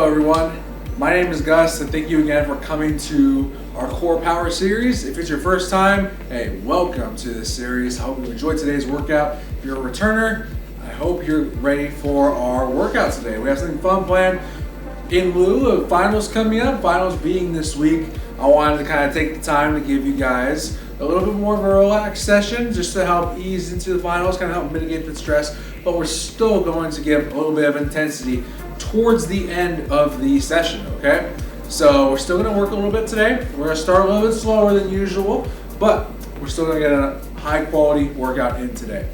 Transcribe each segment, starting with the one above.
everyone. My name is Gus, and thank you again for coming to our Core Power series. If it's your first time, hey, welcome to this series. I hope you enjoyed today's workout. If you're a returner, I hope you're ready for our workout today. We have something fun planned in lieu of finals coming up. Finals being this week, I wanted to kind of take the time to give you guys a little bit more of a relaxed session just to help ease into the finals, kind of help mitigate the stress, but we're still going to give a little bit of intensity towards the end of the session, okay? So we're still gonna work a little bit today. We're gonna start a little bit slower than usual, but we're still gonna get a high quality workout in today.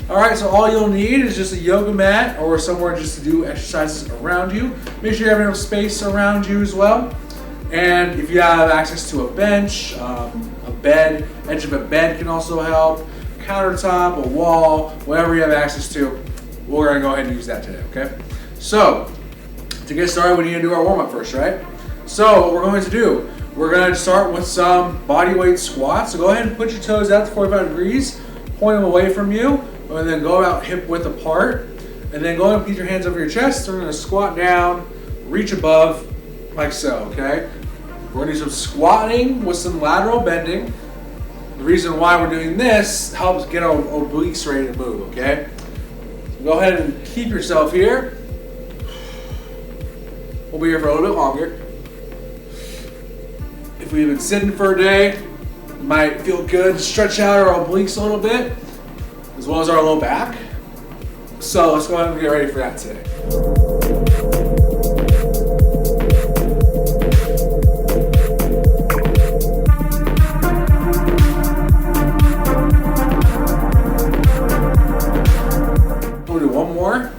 All right, so all you'll need is just a yoga mat or somewhere just to do exercises around you. Make sure you have enough space around you as well. And if you have access to a bench, a bed, edge of a bed can also help, countertop, a wall, whatever you have access to, we're gonna go ahead and use that today, okay? So, to get started, we need to do our warm-up first, right? So, what we're going to do, we're going to start with some body weight squats. So go ahead and put your toes out to 45 degrees, point them away from you, and then go out hip width apart. And then go ahead and put your hands over your chest. We're going to squat down, reach above, like so, okay? We're going to do some squatting with some lateral bending. The reason why we're doing this helps get our obliques ready to move, okay? So go ahead and keep yourself here. We'll be here for a little bit longer. If we've been sitting for a day, it might feel good to stretch out our obliques a little bit, as well as our low back. So let's go ahead and get ready for that today. We'll do one more.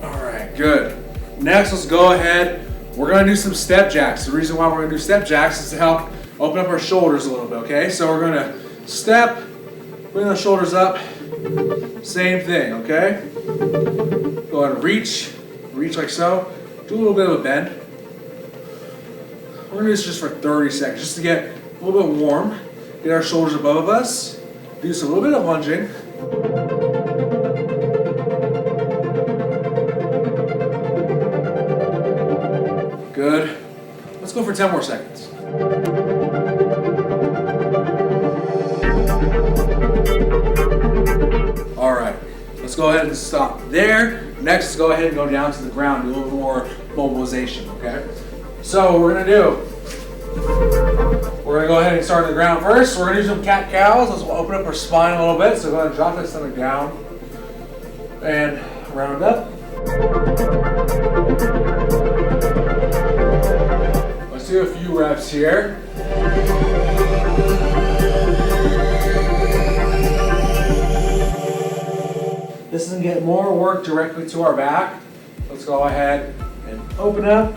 All right, good. Next, let's go ahead. We're gonna do some step jacks. The reason why we're gonna do step jacks is to help open up our shoulders a little bit, okay? So we're gonna step, bring those shoulders up, same thing, okay? Go ahead and reach like so. Do a little bit of a bend. We're gonna do this just for 30 seconds, just to get a little bit warm, get our shoulders above us, do a little bit of lunging. Good. Let's go for 10 more seconds. All right, let's go ahead and stop there. Next, let's go ahead and go down to the ground, do a little more mobilization, okay? So what we're gonna do, we're gonna go ahead and start on the ground first. We're gonna do some cat cows. Let's open up our spine a little bit. So go ahead and drop that stomach down and round up. Let's do a few reps here. This is going to get more work directly to our back. Let's go ahead and open up.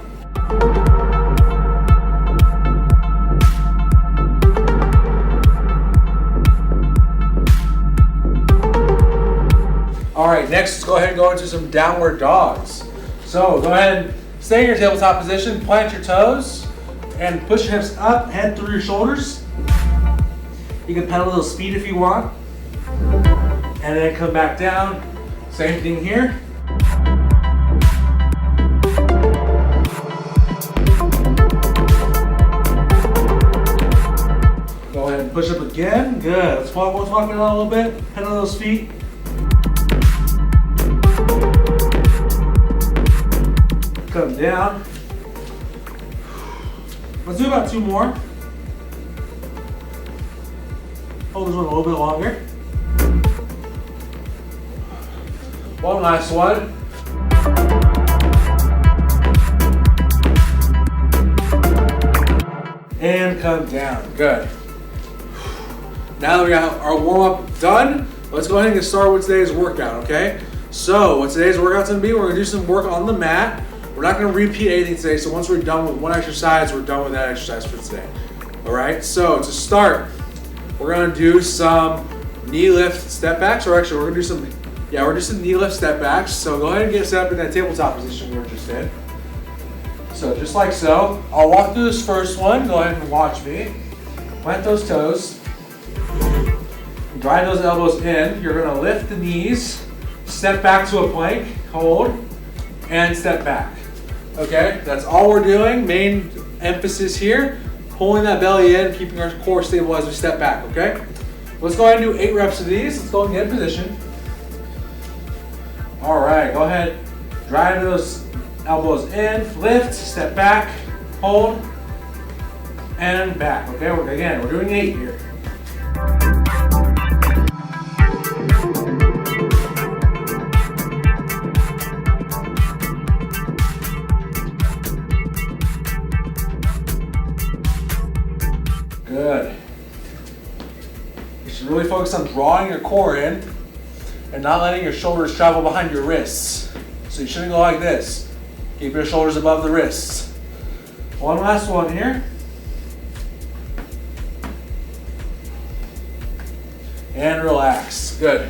All right, next let's go ahead and go into some downward dogs. So go ahead and stay in your tabletop position, plant your toes, and push your hips up, head through your shoulders. You can pedal a little speed if you want. And then come back down. Same thing here. Go ahead and push up again. Good. Let's walk it out a little bit. Pedal those feet. Come down. Let's do about 2 more. Hold this one a little bit longer. One last one. And come down. Good. Now that we got our warm-up done, let's go ahead and get started with today's workout, okay? So what today's workout's gonna be, we're gonna do some work on the mat. We're not gonna repeat anything today, so once we're done with one exercise, we're done with that exercise for today. All right, so to start, we're gonna do some knee lift step backs, or actually we're gonna do some, we're gonna do some knee lift step backs. So go ahead and get set up in that tabletop position you were just in. So just like so, I'll walk through this first one. Go ahead and watch me. Plant those toes. Drive those elbows in. You're gonna lift the knees, step back to a plank, hold, and step back. Okay, that's all we're doing. Main emphasis here, pulling that belly in, keeping our core stable as we step back, okay? Let's go ahead and do 8 reps of these. Let's go and get in position. All right, go ahead, drive those elbows in, lift, step back, hold, and back, okay? We're doing 8 here. Good. You should really focus on drawing your core in and not letting your shoulders travel behind your wrists. So you shouldn't go like this. Keep your shoulders above the wrists. One last one here. And relax. Good.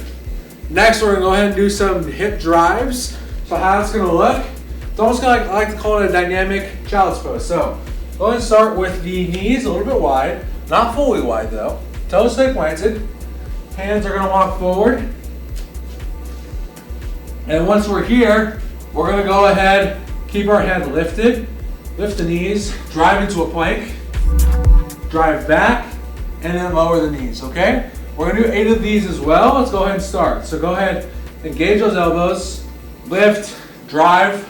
Next, we're going to go ahead and do some hip drives. So how it's going to look, it's almost kind of like, I like to call it a dynamic child's pose. So go ahead and start with the knees a little bit wide. Not fully wide though. Toes stay planted. Hands are going to walk forward. And once we're here, we're going to go ahead, keep our head lifted, lift the knees, drive into a plank, drive back, and then lower the knees, okay? We're going to do 8 of these as well. Let's go ahead and start. So go ahead, engage those elbows, lift, drive,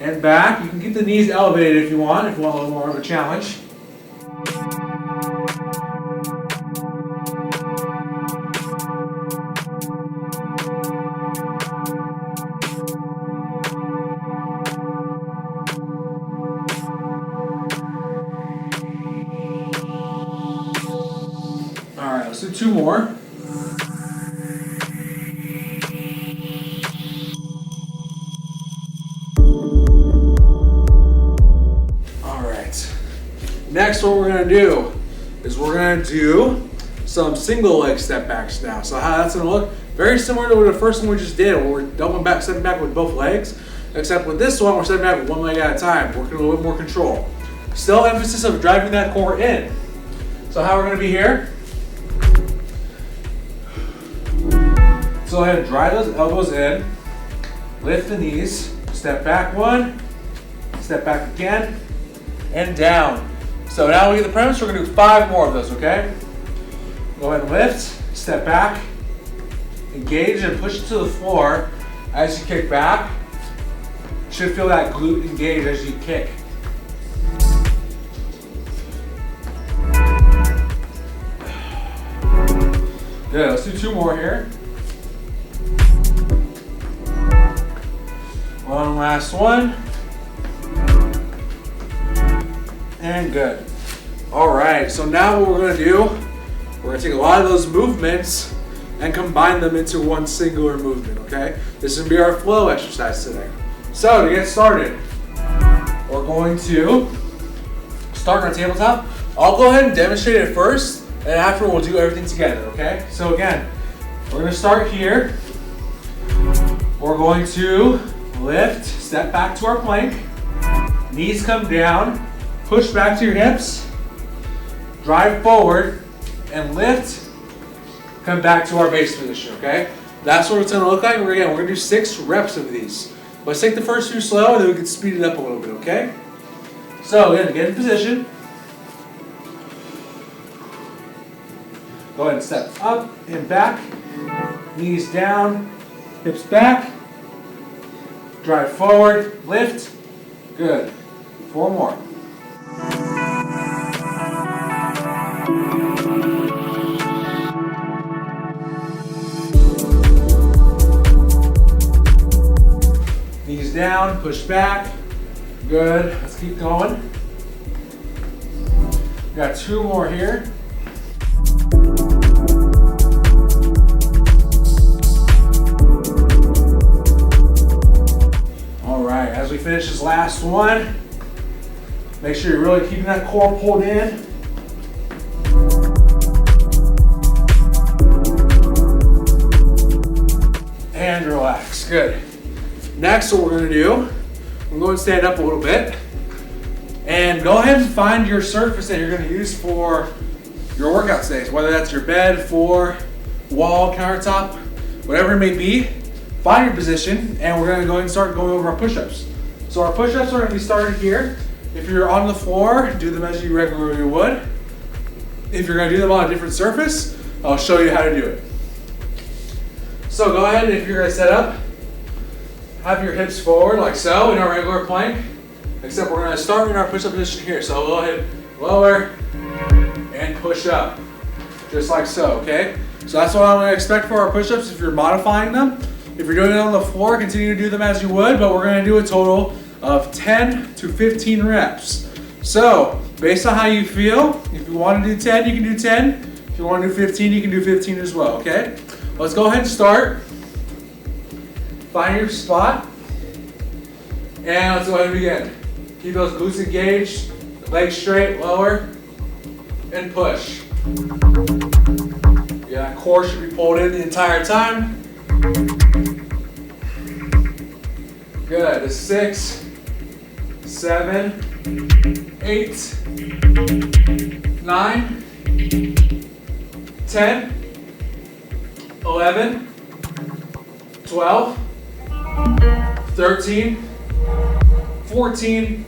and back. You can keep the knees elevated if you want a little more of a challenge. All right, let's do 2 more. Next, what we're going to do is we're going to do some single leg step backs now. So how that's going to look, very similar to the first one we just did, where we're doubling back, stepping back with both legs, except with this one, we're stepping back with one leg at a time, working a little bit more control. Still emphasis of driving that core in. So how we're going to be here, so go ahead and drive those elbows in, lift the knees, step back 1, step back again, and down. So now we get the premise, we're going to do 5 more of those, okay? Go ahead and lift, step back, engage and push to the floor as you kick back. You should feel that glute engage as you kick. Good, let's do 2 more here. One last one. And good. All right, so now what we're going to do, we're going to take a lot of those movements and combine them into one singular movement, okay? This is going to be our flow exercise today. So to get started, we're going to start on our tabletop. I'll go ahead and demonstrate it first, and after we'll do everything together, okay? So again, we're going to start here. We're going to lift, step back to our plank, knees come down, push back to your hips, drive forward, and lift, come back to our base position, okay? That's what it's gonna look like. We're gonna do 6 reps of these. Let's take the first few slow, and then we can speed it up a little bit, okay? So again, get in position. Go ahead and step up and back, knees down, hips back, drive forward, lift, good. 4 more. Knees down, push back. Good. Let's keep going. We got 2 more here. All right, as we finish this last one, make sure you're really keeping that core pulled in. And relax. Good. Next, what we're going to do, we're going to stand up a little bit and go ahead and find your surface that you're going to use for your workout today. Whether that's your bed, floor, wall, countertop, whatever it may be. Find your position, and we're gonna go ahead and start going over our push-ups. So our push-ups are gonna be started here. If you're on the floor, do them as you regularly would. If you're gonna do them on a different surface, I'll show you how to do it. So go ahead, if you're gonna set up, have your hips forward like so in our regular plank, except we're gonna start in our push-up position here. So go ahead, lower, and push up, just like so, okay? So that's what I'm gonna expect for our push-ups if you're modifying them. If you're doing it on the floor, continue to do them as you would, but we're gonna do a total of 10 to 15 reps. So, based on how you feel, if you wanna do 10, you can do 10. If you wanna do 15, you can do 15 as well, okay? Let's go ahead and start. Find your spot, and let's go ahead and begin. Keep those glutes engaged, legs straight, lower, and push. Yeah, core should be pulled in the entire time. Good. 6, 7, 8, 9, 10, 11, 12, 13, 14,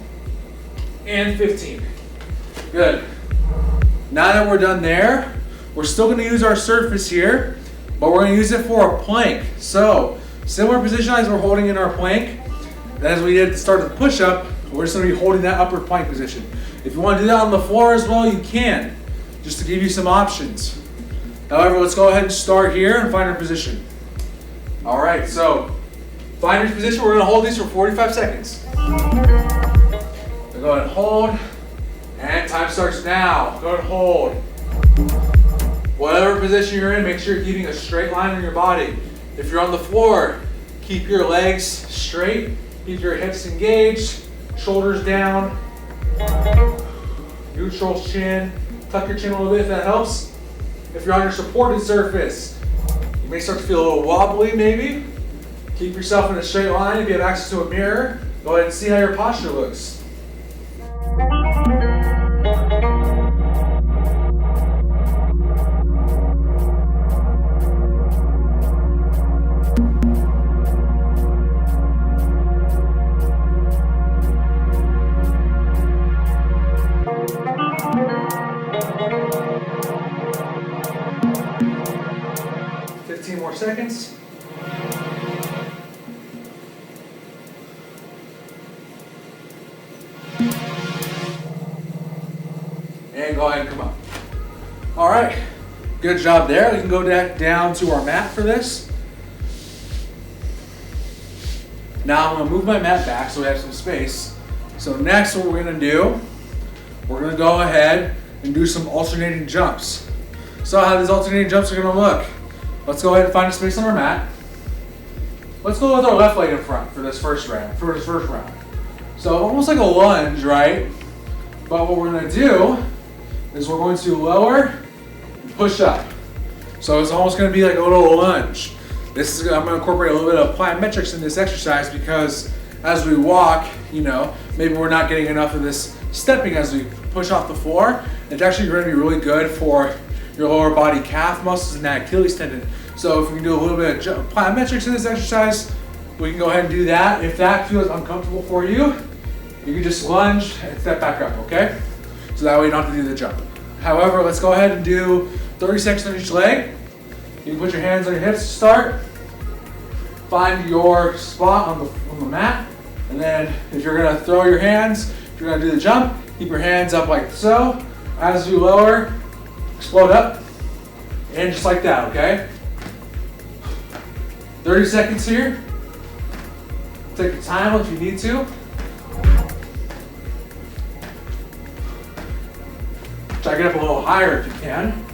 and 15. Good. Now that we're done there, we're still going to use our surface here, but we're going to use it for a plank. So, similar position as we're holding in our plank, as we did at the start of the push-up, we're just going to be holding that upper plank position. If you want to do that on the floor as well, you can, just to give you some options. However, let's go ahead and start here and find our position. All right, so find your position. We're going to hold these for 45 seconds. So go ahead and hold, and time starts now. Go ahead and hold. Whatever position you're in, make sure you're keeping a straight line in your body. If you're on the floor, keep your legs straight, keep your hips engaged, shoulders down, neutral chin, tuck your chin a little bit if that helps. If you're on your supported surface, you may start to feel a little wobbly maybe. Keep yourself in a straight line. If you have access to a mirror, go ahead and see how your posture looks. More seconds. And go ahead and come up. All right, good job there. We can go down to our mat for this. Now I'm gonna move my mat back so we have some space. So next what we're gonna do, we're gonna go ahead and do some alternating jumps. So how these alternating jumps are gonna look. Let's go ahead and find a space on our mat. Let's go with our left leg in front for this first round. So almost like a lunge, right? But what we're gonna do is we're going to lower and push up. So it's almost gonna be like a little lunge. I'm gonna incorporate a little bit of plyometrics in this exercise because as we walk, maybe we're not getting enough of this stepping as we push off the floor. It's actually gonna be really good for your lower body calf muscles and that Achilles tendon. So if we can do a little bit of plyometrics in this exercise, we can go ahead and do that. If that feels uncomfortable for you, you can just lunge and step back up, okay? So that way you don't have to do the jump. However, let's go ahead and do 30 seconds on each leg. You can put your hands on your hips to start. Find your spot on the mat. And then if you're gonna throw your hands, if you're gonna do the jump, keep your hands up like so. As you lower, explode up, and just like that, okay? 30 seconds here. Take your time if you need to. Try to get up a little higher if you can.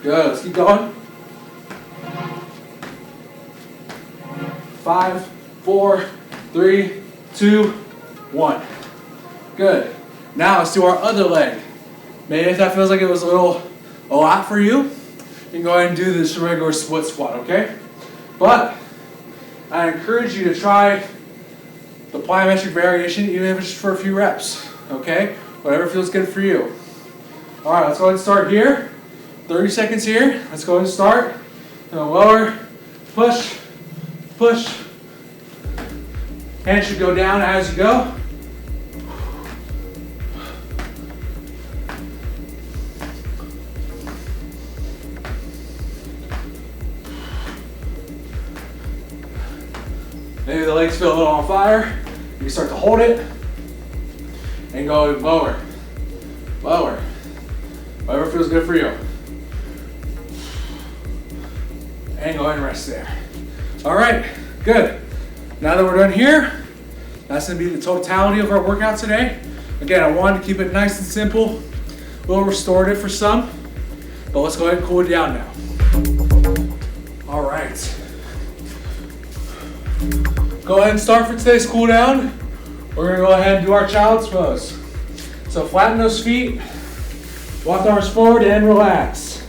Good, let's keep going. 5, 4, 3, 2, 1. Good. Now let's do our other leg. Maybe if that feels like it was a lot for you, you can go ahead and do this regular split squat, okay? But I encourage you to try the plyometric variation even if it's just for a few reps, okay? Whatever feels good for you. All right, let's go ahead and start here. 30 seconds here. Let's go ahead and start. Lower, push, push. Hands should go down as you go. Maybe the legs feel a little on fire. You can start to hold it and go lower, lower. Whatever feels good for you. And go ahead and rest there. All right, good. Now that we're done here, that's gonna be the totality of our workout today. Again, I wanted to keep it nice and simple, a little restorative for some, but let's go ahead and cool it down now. All right. Go ahead and start for today's cool down. We're gonna go ahead and do our child's pose. So flatten those feet, walk the arms forward and relax.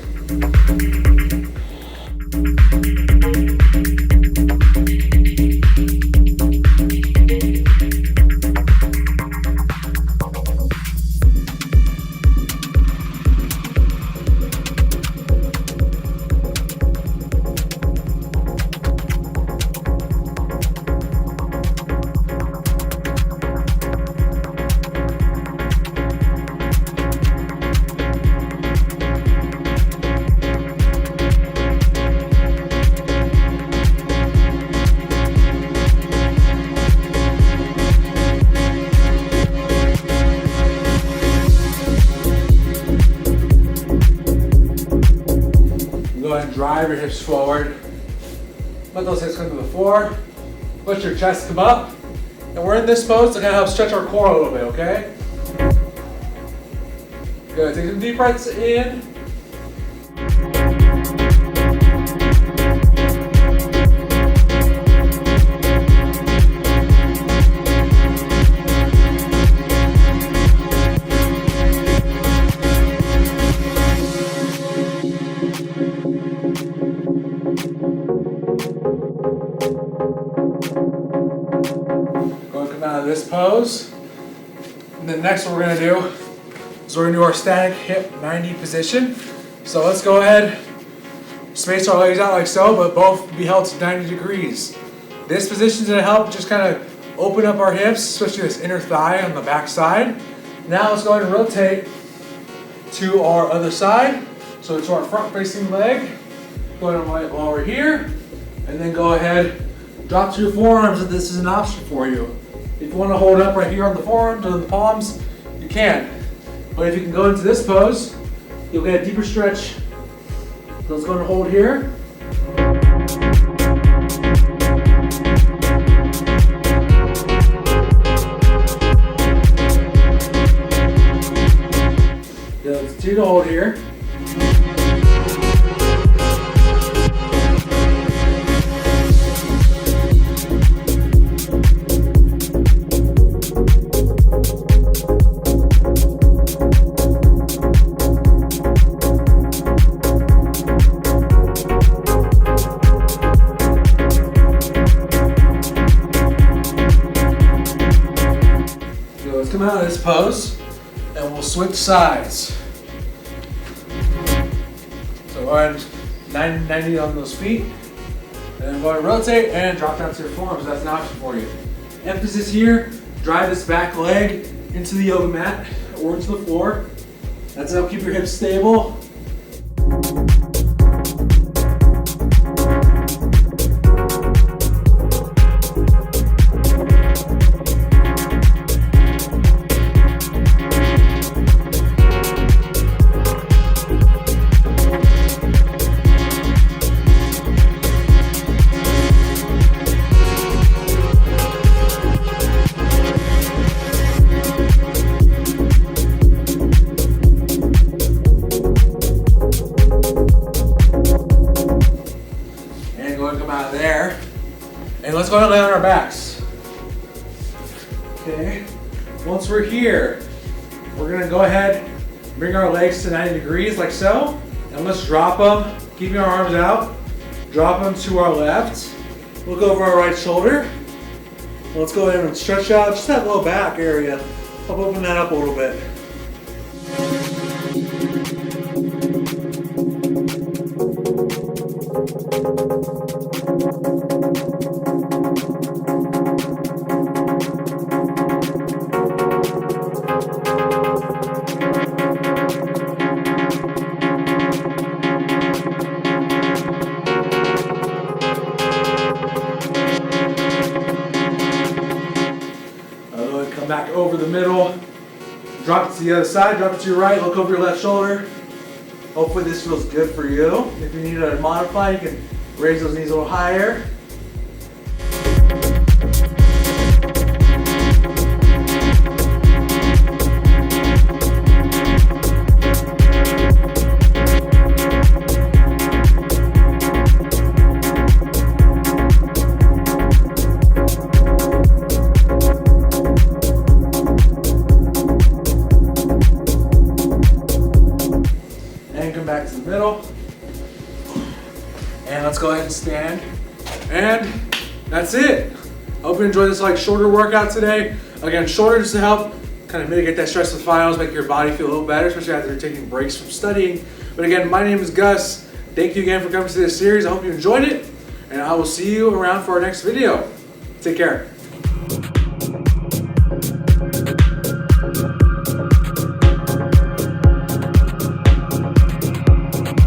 Go ahead and drive your hips forward. Let those hips come to the floor. Let your chest come up. And we're in this pose to kind of help stretch our core a little bit, okay? Good, take some deep breaths in. Out of this pose. And then next what we're going to do is we're going to do our static hip 90 position. So let's go ahead, space our legs out like so, but both be held to 90 degrees. This position is going to help just kind of open up our hips, especially this inner thigh on the back side. Now let's go ahead and rotate to our other side. So to our front facing leg. Go ahead and lay it lower here. And then go ahead, drop to your forearms if this is an option for you. If you want to hold up right here on the forearms or the palms, you can. But if you can go into this pose, you'll get a deeper stretch. So let's go and hold here. Yeah, let's continue to hold here. Come out of this pose and we'll switch sides. So go ahead, 90 on those feet, and then go ahead and rotate and drop down to your forearms. That's an option for you. Emphasis here, drive this back leg into the yoga mat or into the floor. That's how keep your hips stable. And let's go ahead and lay on our backs. Okay, once we're here, we're gonna go ahead, bring our legs to 90 degrees like so, and let's drop them, keeping our arms out, drop them to our left, look over our right shoulder. Let's go ahead and stretch out just that low back area. Help open that up a little bit. Drop it to the other side, drop it to your right, look over your left shoulder. Hopefully this feels good for you. If you need to modify, you can raise those knees a little higher. And come back to the middle. And let's go ahead and stand. And that's it. I hope you enjoyed this shorter workout today. Again, shorter just to help kind of mitigate that stress with finals, make your body feel a little better, especially after you're taking breaks from studying. But again, my name is Gus. Thank you again for coming to this series. I hope you enjoyed it. And I will see you around for our next video. Take care.